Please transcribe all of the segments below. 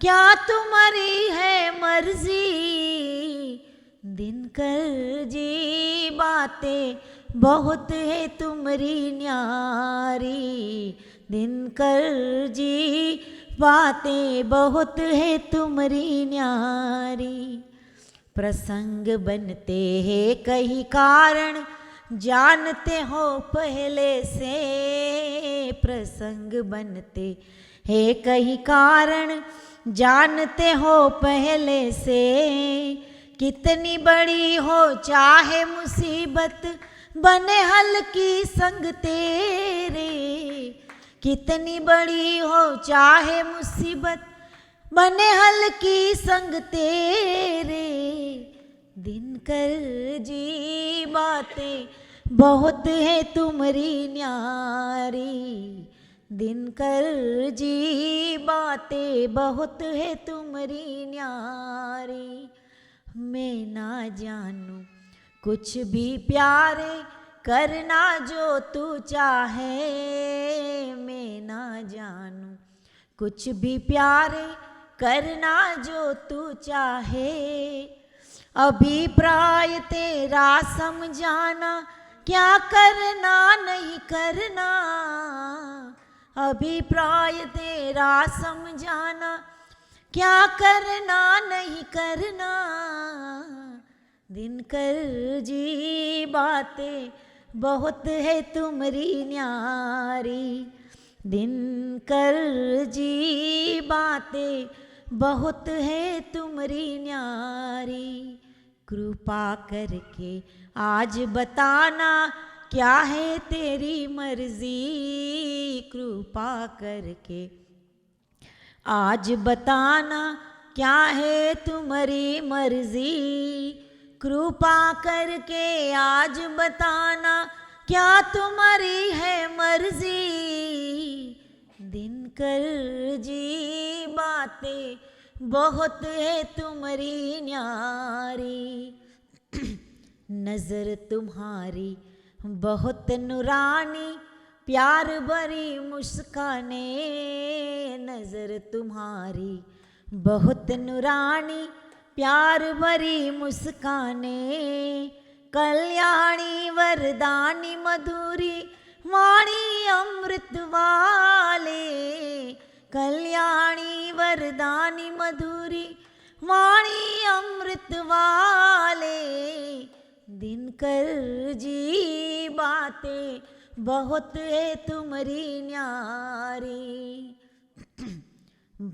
क्या तुम्हारी है मर्जी। दिनकर जी बातें बहुत है तुम्हारी न्यारी। दिनकर जी बातें बहुत है तुम्हारी न्यारी। प्रसंग बनते हैं कई कारण जानते हो पहले से। प्रसंग बनते हैं कई कारण जानते हो पहले से। कितनी बड़ी हो चाहे मुसीबत बने हल्की संग तेरे। कितनी बड़ी हो चाहे मुसीबत बने हल्की संग तेरे। दिनकर जी बातें बहुत है तुम्हारी न्यारी। दिनकर जी बातें बहुत है तुम्हारी न्यारी। मैं ना जानूं कुछ भी प्यारे करना जो तू चाहे। मैं ना जानूं कुछ भी प्यारे करना जो तू चाहे। अभिप्राय तेरा समझाना क्या करना नहीं करना। अभिप्राय तेरा समझाना क्या करना नहीं करना। दिनकर जी बातें बहुत है तुम्हारी न्यारी। दिनकर जी बातें बहुत है तुम्हारी न्यारी। कृपा करके आज बताना क्या है तेरी मर्जी। कृपा करके आज बताना क्या है तुम्हारी मर्जी। कृपा करके आज बताना क्या तुम्हारी है मर्जी। दिनकर जी बातें बहुत है तुम्हारी न्यारी। नजर तुम्हारी बहुत नूरानी प्यार भरी मुस्काने। नजर तुम्हारी बहुत नूरानी प्यार भरी मुस्काने। कल्याणी वरदानी मधुरी वाणी अमृत वाले। कल्याणी वरदानी मधुरी वाणी अमृत वाले। दिनकर जी बातें बहुत है तुम्हारी न्यारी।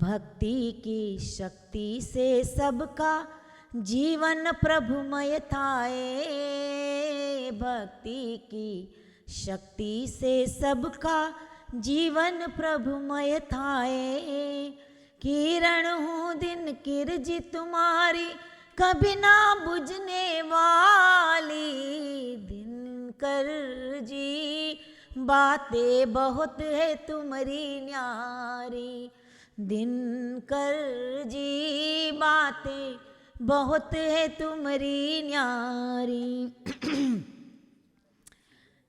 भक्ति की शक्ति से सबका जीवन प्रभुमय थाए। भक्ति की शक्ति से सबका जीवन प्रभुमय थाए। किरण हूँ दिन किरजी तुम्हारी कभी ना बुझने वाली। दिनकर जी बातें बहुत है तुम्हारी न्यारी। दिनकर जी बातें बहुत है तुम्हारी न्यारी।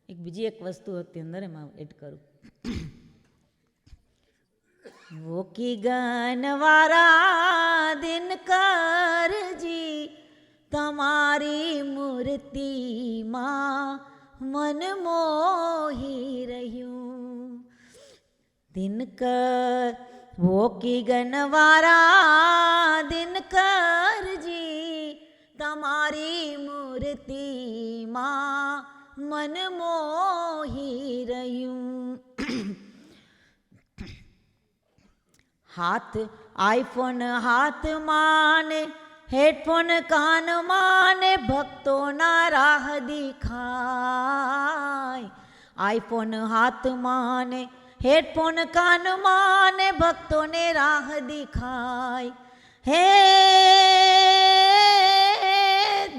एक બીજી એક વસ્તુ હતી અંદર એમાં એડ કરું. वो की गनवारा दिनकर जी તમારી મૂર્તિમાં મન મોહી રહ્યું. દિનકર वो की गनवारा दिनकर जी તમારી મૂર્તિમાં મન મોહી રહ્યું. हाथ आईफोन हाथ माने हेडफोन कान माने भक्तों ना राह दिखाय. आईफोन हाथ माने हेडफोन कान माने भक्तों ने राह दिखाय. हे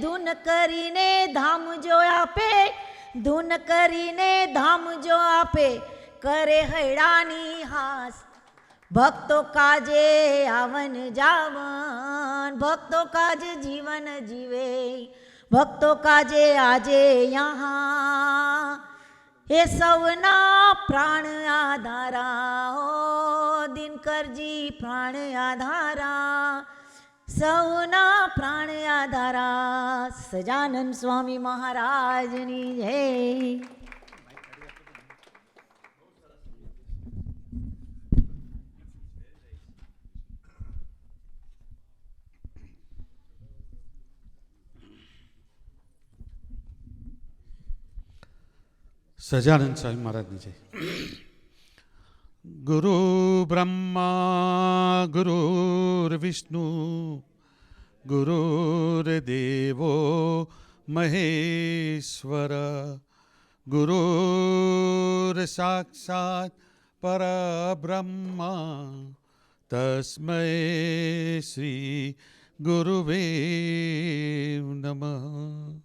धुन करीने धाम जो आपे धुन करीने धाम जो आपे करे हैरानी हास. भक्तों काजे आवन जावन भक्तों काजे जीवन जीवे भक्तों काजे आजे यहाँ ये सवना प्राण आधारा हो. दिन શંકરજી પ્રાણ આધારા, સૌના પ્રાણ આધારા. સજાનંદ સ્વામી મહારાજની જય. સજાનંદ સ્વામી મહારાજની જય. ગુરુ બ્રહ્મા ગુરુર્વિષ્ણુ ગુરુર્દેવો મહેશ્વર, ગુરુર સાક્ષાત પરબ્રહ્મા, તસ્મૈ શ્રી ગુરુવે નમઃ.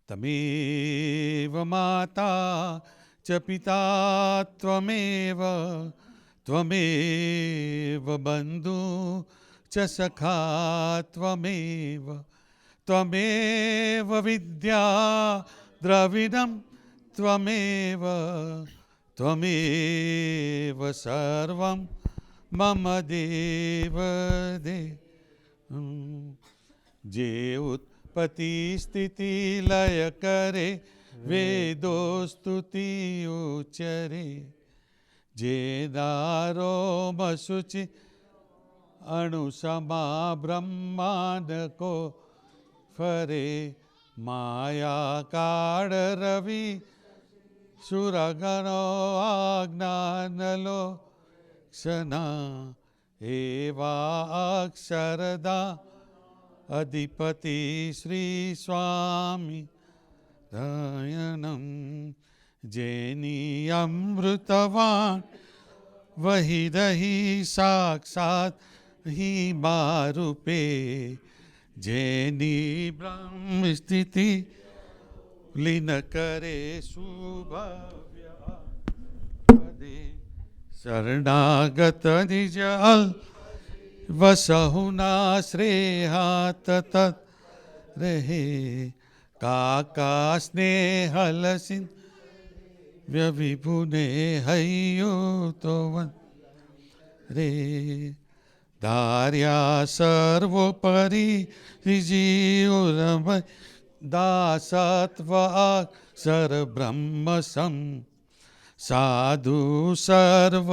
તમેવ માતા ચ પિતા ત્વમેવ, ત્વમેવ બંધુ ચ સખા ત્વમેવ, ત્વમેવ વિદ્યા દ્રવિડમ ત્વમેવ, ત્વમેવ સર્વં મમ દેવ દેવ. જે ઉત્પત્તિ સ્થિતિ લય કરે, વેદો સ્તુતિ ઉચ્ચરે, જે દારો મસુચિ અણુસમા બ્રહ્માંડ કો ફરે, માયા કાળ રવિ સુરગણો આજ્ઞાનલો ક્ષના, એવા અક્ષરદા અધિપતિ શ્રી સ્વામી દયાનમ. જેની અમૃતવાન વહી રહી સાક્ષાત હિમા રૂપે, જેની બ્રહ્મ સ્થિતિ લીન કરે સુભવ્ય પદે, શરણાગત નિજ વસહુના શ્રેહાત તત રહે, કાકા સ્નેહલસિન વ્યવિભુને હૈયો તો રે, ધાર્યા સર્વોપરી જીવ દાસત્વ અક્ષર બ્રહ્મ સમ, સાધુ સર્વ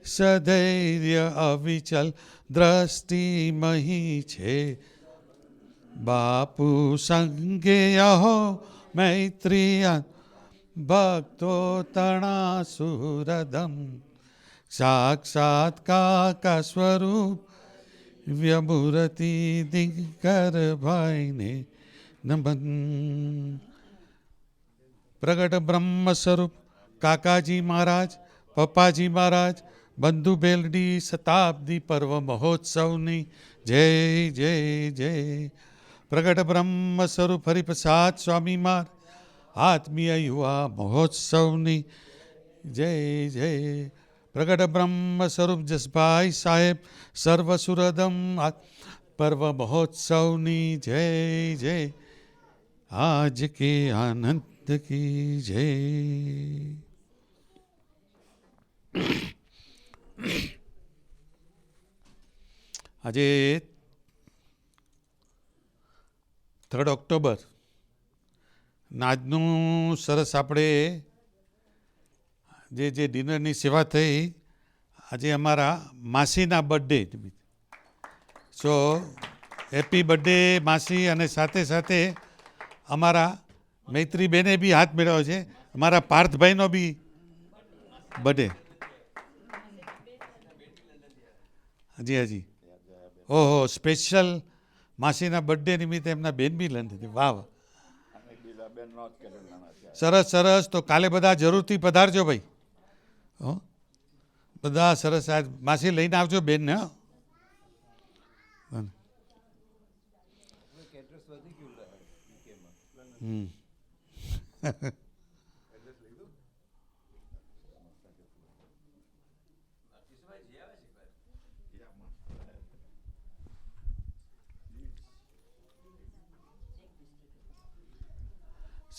સધૈર્ય અવિચલ દ્રષ્ટિ મહી છે, બાપુ સંગે અહો મૈત્રિયા ભક્તો તણા સુરદમ, સાક્ષાત કાકા સ્વરૂપ વ્યમૂર્તિ દિગર ભાઈને નમન. પ્રગટ બ્રહ્મ સ્વરૂપ કાકાજી મહારાજ, પપ્પાજી મહારાજ, બંધુ બેલડી શતાબ્દી પર્વ મહોત્સવની જય જય જય. પ્રગટ બ્રહ્મ સ્વરૂપ હરિપ્રસાદ સ્વામી મહારાજ આત્મીય યુવા મહોત્સવની જય જય. પ્રગટ બ્રહ્મ સ્વરૂપ જસભાઈ સાહેબ સર્વ સુરદમ પર્વ મહોત્સવની જય જય. આજ કે આનંદ કી જય. આજે 3 ઓક્ટોબર આજનું સરસ આપણે જે ડિનરની સેવા થઈ, આજે અમારા માસીના બર્થડે. સો હેપી બર્થડે માસી. અને સાથે સાથે અમારા મૈત્રીબેને બી હાથ મેળવ્યો છે, અમારા પાર્થભાઈનો બી બર્થડે. હાજી હાજી. ઓહો, સ્પેશિયલ માસીના બર્થડે નિમિત્તે એમના બેન બી લંડ હતી. વાહ વાહ, સરસ સરસ. તો કાલે બધા જરૂરથી પધારજો ભાઈ. હો, બધા સરસ. આજ માસી લઈને આવજો બેનને.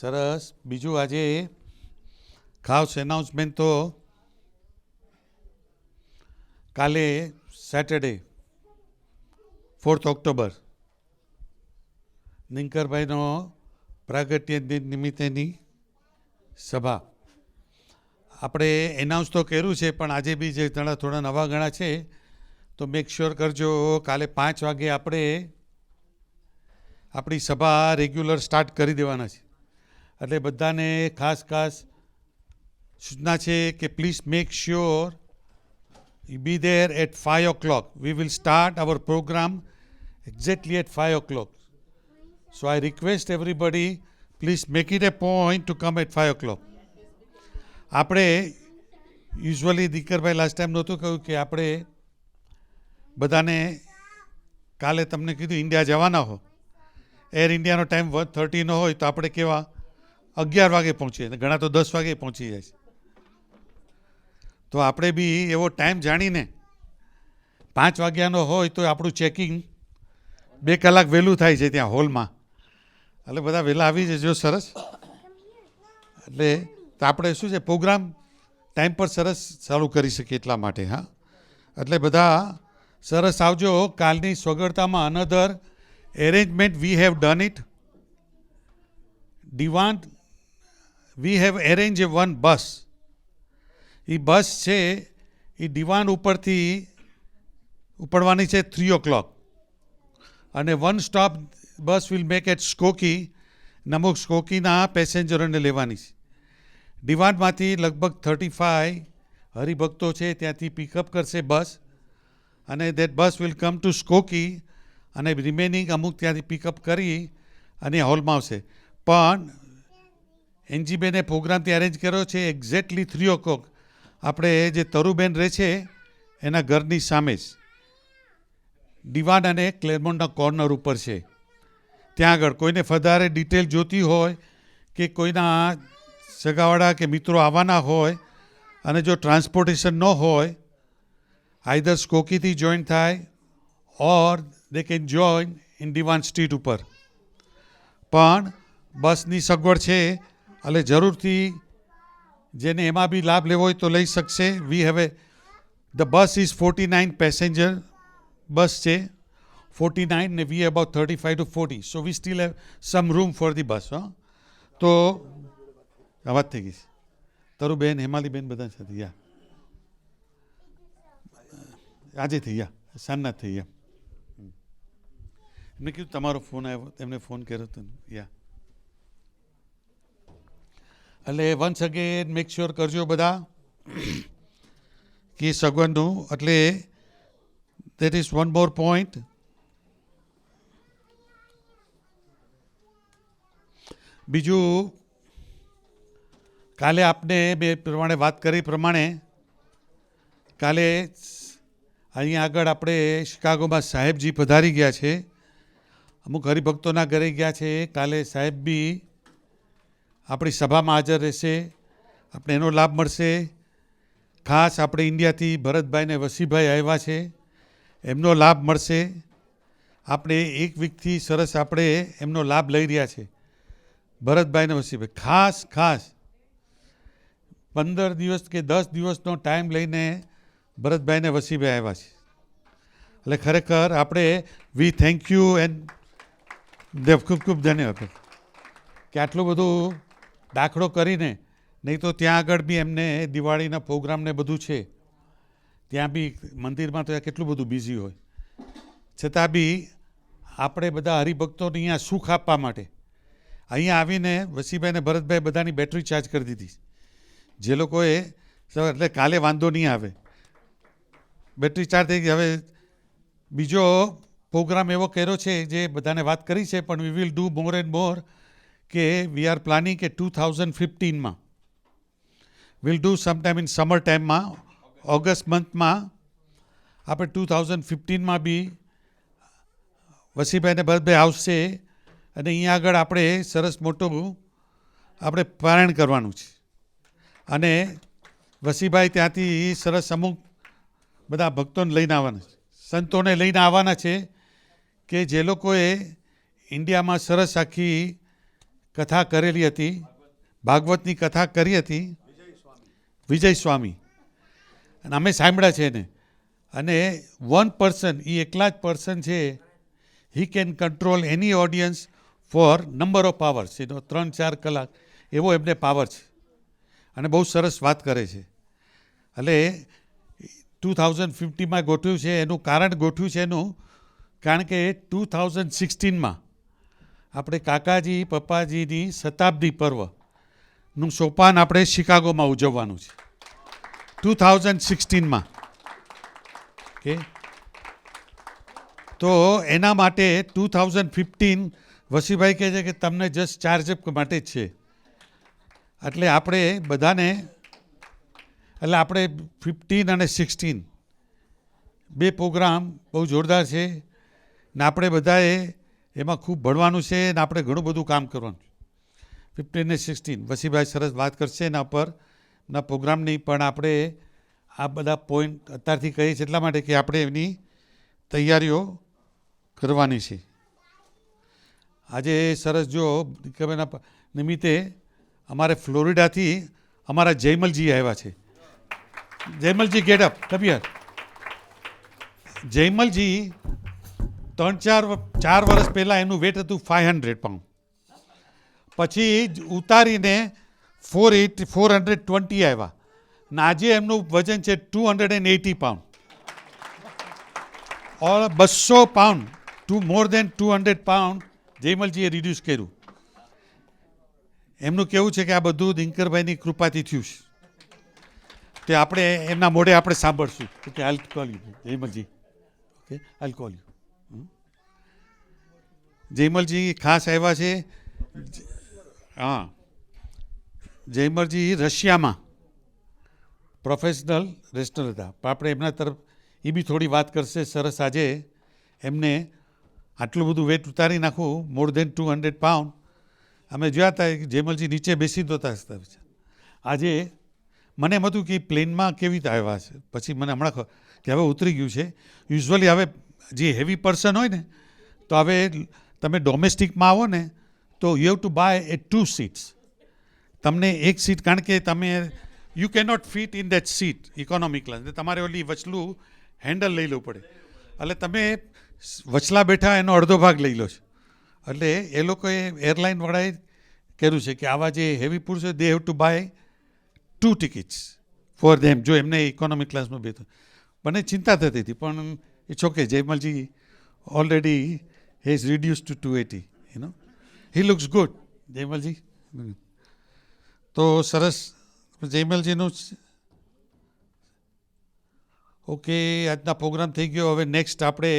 સરસ. બીજું આજે ખાસ એનાઉન્સમેન્ટ તો કાલે સેટરડે 4th ઓક્ટોબર નિંકરભાઈનો પ્રાગટ્ય દિન નિમિત્તેની સભા આપણે એનાઉન્સ તો કર્યું છે, પણ આજે બી જે થોડા નવા ઘણા છે તો મેક શ્યોર કરજો કાલે 5 વાગે આપણે આપણી સભા રેગ્યુલર સ્ટાર્ટ કરી દેવાના છે. એટલે બધાને ખાસ સૂચના છે કે please make sure be there at 5 o'clock. We will start our program exactly at 5 o'clock. So I request everybody, please make it a point to come at 5 o'clock. આપણે યુઝ્યુઅલી દીકરભાઈ લાસ્ટ ટાઈમ નહોતું કહ્યું કે આપણે બધાને કાલે તમને કીધું India જવાના હો, એર ઇન્ડિયાનો ટાઈમ 1:30 હોય તો આપણે કેવા 11 વાગે પહોંચીએ, ઘણા તો 10 વાગે પહોંચી જાય છે. તો આપણે બી એવો ટાઈમ જાણીને 5 વાગ્યાનો હોય તો આપણું ચેકિંગ 2 કલાક વહેલું થાય છે ત્યાં હોલમાં. એટલે બધા વહેલા આવી જજો. સરસ. એટલે તો આપણે શું છે પ્રોગ્રામ ટાઈમ પર સરસ ચાલુ કરી શકીએ એટલા માટે. હા, એટલે બધા સરસ આવજો. કાલની સ્વગડતામાં another arrangement we have done it. Devon we have arrange a one bus. એ બસ છે એ દિવાન ઉપરથી ઉપડવાની છે 3 o'clock અને 1 stop bus will make at Skokie. અમુક સ્કોકીના પેસેન્જરોને લેવાની છે. દિવાનમાંથી લગભગ 35 હરિભક્તો છે ત્યાંથી પિકઅપ કરશે બસ, અને that bus will come to Skokie અને રિમેનિંગ અમુક ત્યાંથી પિકઅપ કરી અને હોલમાં આવશે. પણ એનજીબેને પ્રોગ્રામથી અરેન્જ કર્યો છે એક્ઝેક્ટલી 3 o'clock. આપણે જે તરુબેન રહે છે એના ઘરની સામે જ દિવાન અને ક્લેરમોન્ટના કોર્નર ઉપર છે. ત્યાં આગળ કોઈને વધારે ડિટેલ જોતી હોય કે કોઈના સગાવાળા કે મિત્રો આવવાના હોય અને જો ટ્રાન્સપોર્ટેશન ન હોય, આઈધર સ્કોકીથી જોઈન થાય or they can join in Devon street ઉપર. પણ બસની સગવડ છે એટલે જરૂરથી જેને એમાં બી લાભ લેવો હોય તો લઈ શકશે. We have the bus is 49 passenger bus છે, 49 ને we about 35 to 40. So we still have some room for the bus. તો આ વાત થઈ ગઈ છે. તરુબેન, હેમાલીબેન બધા સાથે યા આજે થઈ ગયા, સાંજના થઈ ગયા. એમને કીધું તમારો ફોન આવ્યો, એમને ફોન કર્યો હતો યા. એટલે વન્સ અગેન મેક શ્યોર કરજો બધા કે સગવડનું. એટલે that is one more point. બીજું, કાલે આપને બે પ્રમાણે વાત કરી પ્રમાણે કાલે અહીંયા આગળ આપણે શિકાગોમાં સાહેબજી પધારી ગયા છે. અમુક હરિભક્તોના ઘરે ગયા છે. કાલે સાહેબ બી આપણી સભામાં હાજર રહેશે. આપણે એનો લાભ મળશે. ખાસ આપણે ઇન્ડિયાથી ભરતભાઈ ને વસીભાઈ આવ્યા છે, એમનો લાભ મળશે. આપણે એક વીકથી સરસ આપણે એમનો લાભ લઈ રહ્યા છે. ભરતભાઈ ને વસીભાઈ ખાસ 15 દિવસ કે 10 દિવસનો ટાઈમ લઈને ભરતભાઈ ને વસીભાઈ આવ્યા છે. એટલે ખરેખર આપણે વી થેન્ક યુ એન્ડ ખૂબ ધન્યવાદ કે આટલું બધું દાખલો કરીને. નહીં તો ત્યાં આગળ બી એમને દિવાળીના પ્રોગ્રામને બધું છે, ત્યાં બી મંદિરમાં તો કેટલું બધું બિઝી હોય. છતાં બી આપણે બધા હરિભક્તોને અહીંયા સુખ આપવા માટે અહીંયા આવીને વસીભાઈ ને ભરતભાઈ બધાની બેટરી ચાર્જ કરી દીધી. જે લોકોએ એટલે કાલે વાંધો નહીં આવે, બેટરી ચાર્જ થઈ ગઈ. હવે બીજો પ્રોગ્રામ એવો કર્યો છે જે બધાને વાત કરી છે, પણ we will do more and more કે વી આર પ્લાનિંગ કે 2015માં will do sometime in summer ટાઈમમાં, ઓગસ્ટ મંથમાં આપણે 2015માં બી વસીભાઈ ને ભરતભાઈ આવશે અને અહીંયા આગળ આપણે સરસ મોટું આપણે પારાયણ કરવાનું છે. અને વસીભાઈ ત્યાંથી સરસ અમુક બધા ભક્તોને લઈને આવવાના છે, સંતોને લઈને આવવાના છે કે જે લોકોએ ઇન્ડિયામાં સરસ આખી કથા કરેલી હતી, ભાગવતની કથા કરી હતી, વિજય સ્વામી. અને અમે સાંભળ્યા છે એને. અને 1 person, એ એકલા જ પર્સન છે, he can control any audience for number of hours, 3-4 કલાક એવો એમને પાવર છે. અને બહુ સરસ વાત કરે છે. એટલે 2050માં ગોઠવ્યું છે. એનું કારણ ગોઠવ્યું છે એનું કારણ કે 2016માં આપણે કાકાજી પપ્પાજીની શતાબ્દી પર્વનું સોપાન આપણે શિકાગોમાં ઉજવવાનું છે 2016માં. ઓકે, તો એના માટે 2015 વસીભાઈ કહે છે કે તમને જસ્ટ ચાર્જઅપ માટે જ છે. એટલે આપણે બધાને, એટલે આપણે 15 અને 16 બે પ્રોગ્રામ બહુ જોરદાર છે ને આપણે બધાએ એમાં ખૂબ ભણવાનું છે ને આપણે ઘણું બધું કામ કરવાનું છે. 15 ને 16 વસીભાઈ સરસ વાત કરશે એના પર ના પ્રોગ્રામની, પણ આપણે આ બધા પોઈન્ટ અત્યારથી કહીએ છીએ એટલા માટે કે આપણે એની તૈયારીઓ કરવાની છે. આજે સરસ જો દીકરાના નિમિત્તે અમારે ફ્લોરિડાથી અમારા જયમલજી આવ્યા છે. જયમલજી ગેટ અપ, કબીર. જયમલજી 3-4 વર્ષ પહેલાં એનું વેટ હતું 500 પાઉન્ડ, પછી ઉતારીને 420 આવ્યા ને આજે એમનું વજન છે 280 પાઉન્ડ. ઓર 200 પાઉન્ડ, મોર દેન 200 પાઉન્ડ જયમલજીએ રિડ્યુસ કર્યું. એમનું કહેવું છે કે આ બધું દિનકરભાઈની કૃપાથી થયું છે. તે આપણે એમના મોઢે આપણે સાંભળશું કે I call you Jaymalji. Okay, I call you. Jaymalji ખાસ આવ્યા છે. હા, જયમલજી રશિયામાં પ્રોફેશનલ રેસ્ટર હતા, પણ આપણે એમના તરફ એ બી થોડી વાત કરશે. સરસ, આજે એમને આટલું બધું વેટ ઉતારી નાખવું, મોર દેન 200 પાઉન્ડ. અમે જોયા હતા કે જયમલજી નીચે બેસી દોતા હતા. આજે મને એમ હતું કે પ્લેનમાં કેવી રીતે આવ્યા છે, પછી મને હમણાં કે હવે ઉતરી ગયું છે. યુઝ્યુઅલી હવે જે હેવી પર્સન હોય ને, તો હવે તમે ડોમેસ્ટિકમાં આવો ને તો you have to buy a 2 seats. તમને એક સીટ, કારણ કે તમે you cannot fit in that seat economy class, તમારે ઓલી વચલું હેન્ડલ લઈ લેવું પડે. એટલે તમે વચલા બેઠા એનો અડધો ભાગ લઈ લો છો. એટલે એ લોકોએ એરલાઇનવાળાએ કર્યું છે કે આવા જે હેવી પુરુષ હોય, they have to buy 2 tickets for them, જો એમને ઇકોનોમી ક્લાસમાં બેઠો. મને ચિંતા થતી હતી, પણ it's okay. Jaymalji already he is reduce to 280. He looks good. Jaymalji તો સરસ. જયમલજીનું ઓકે, આજના પ્રોગ્રામ થઈ ગયો. હવે નેક્સ્ટ આપણે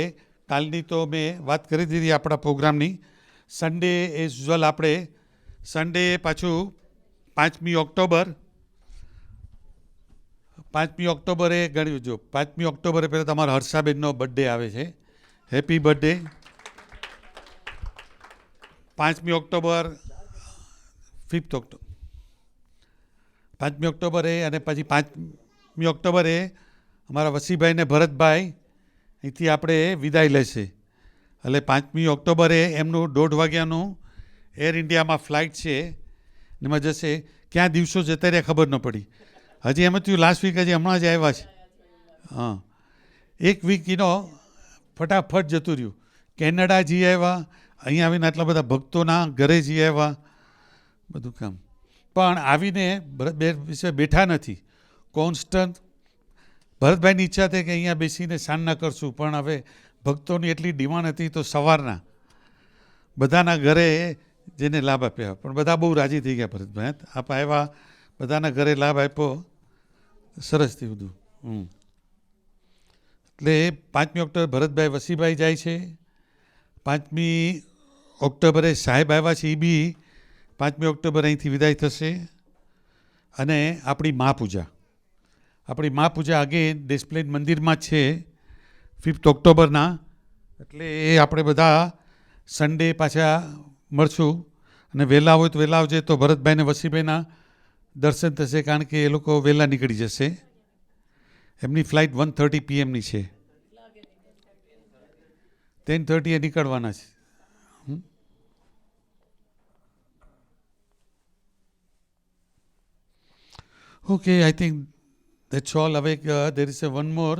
કાલની તો મેં વાત કરી દીધી આપણા પ્રોગ્રામની. સન્ડે એઝ યુઝ્યુઅલ આપણે સન્ડે પાછું 5મી ઓક્ટોબર 5મી ઓક્ટોબરે ગણ્યું. જો 5મી ઓક્ટોબરે પહેલાં તમારા હર્ષાબેનનો બર્થડે આવે છે. Happy birthday. 5મી ઓક્ટોબર 5th ઓક્ટોબર 5મી ઓક્ટોબરે અને પછી 5મી ઓક્ટોબરે અમારા વસીભાઈ ને ભરતભાઈ અહીંથી આપણે વિદાય લેશે. એટલે 5મી ઓક્ટોબરે એમનું 1:30 વાગ્યાનું એર ઇન્ડિયામાં ફ્લાઇટ છે, એમાં જશે. ક્યાં દિવસો જતા રહ્યા ખબર ન પડી. હજી એમ થયું લાસ્ટ વીક હજી હમણાં જ આવ્યા છે. હા, એક વીક ફટાફટ જતું રહ્યું. કેનેડા જઈ આવ્યા, અહીંયા આવીને આટલા બધા ભક્તોના ઘરે જઈ આવ્યા, બધું કામ. પણ આવીને વિશે બેઠા નથી. કોન્સ્ટન્ટ ભરતભાઈની ઈચ્છા થઈ કે અહીંયા બેસીને સાંજના કરશું, પણ હવે ભક્તોની એટલી ડિમાન્ડ હતી તો સવારના બધાના ઘરે જેને લાભ આપ્યા. પણ બધા બહુ રાજી થઈ ગયા. ભરતભાઈ આપ આવ્યા, બધાના ઘરે લાભ આપ્યો, સરસ થયું બધું. એટલે 5મી ઓક્ટોબર ભરતભાઈ વસીભાઈ જાય છે. 5મી ઓક્ટોબરે સાહેબ આવ્યા છે, એ બી 5મી ઓક્ટોબર અહીંથી વિદાય થશે. અને આપણી મહાપૂજા અગેન ડિસ્પ્લેન મંદિરમાં જ છે 5th ઓક્ટોબરના. એટલે એ આપણે બધા સન્ડે પાછા મળશું. અને વહેલા હોય તો વહેલા આવજે, તો ભરતભાઈ ને વસીભાઈના દર્શન થશે, કારણ કે એ લોકો વહેલા નીકળી જશે. એમની ફ્લાઇટ 1:30 PM છે. 10:30 એ નીકળવાના છે. Okay, I think that's all. Awake, there is one more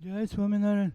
જય સ્વામિનારાયણ.